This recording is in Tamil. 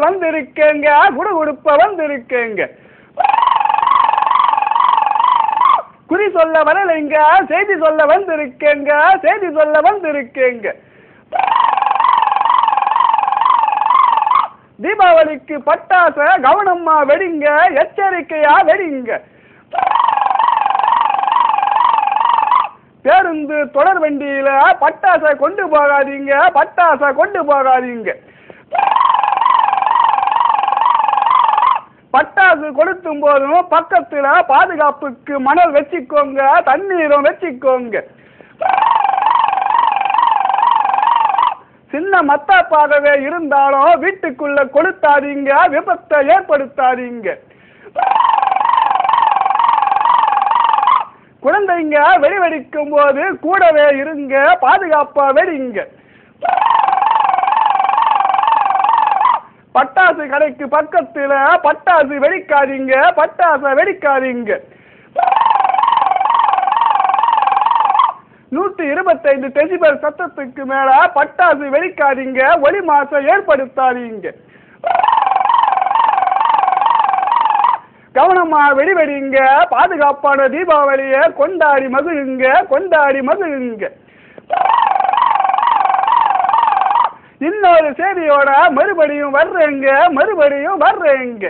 வந்திருக்கேங்க, குடுகுடுப்ப வந்திருக்கேங்க. குறி சொல்ல வரலைங்க, செய்தி சொல்ல வந்திருக்கேங்க, செய்தி சொல்ல வந்திருக்கேங்க. தீபாவளிக்கு பட்டாச கவனமா வெடிங்க, எச்சரிக்கையா வெடிங்க. பேருந்து தொடர் வண்டியில பட்டாச கொண்டு போகாதீங்க, பட்டாச கொண்டு போகாதீங்க. பட்டாசு கொளுத்தும் போதும் பக்கத்துல பாதுகாப்புக்கு மணல் வச்சுக்கோங்க, தண்ணீரும் வச்சுக்கோங்க. சின்ன மத்தாப்பாகவே இருந்தாலும் வீட்டுக்குள்ள கொளுத்தாதீங்க, விபத்தை ஏற்படுத்தாதீங்க. குழந்தைங்க வெடி வெடிக்கும் போது கூடவே இருங்க, பாதுகாப்பா வெடிங்க. பட்டாசு கடைக்கு பக்கத்துல பட்டாசு வெடிக்காதீங்க, பட்டாச வெடிக்காதீங்க. 125 டெசிபல் சத்தத்துக்கு மேல பட்டாசு வெடிக்காதீங்க, ஒலி மாசம் ஏற்படுத்தாதீங்க. கவனமா வெடிவெடிங்க, பாதுகாப்பான தீபாவளியை கொண்டாடி மகிழுங்க, கொண்டாடி மகிழுங்க. இன்னொரு செய்தியோட மறுபடியும் வர்றேங்க, மறுபடியும் வர்றேங்க.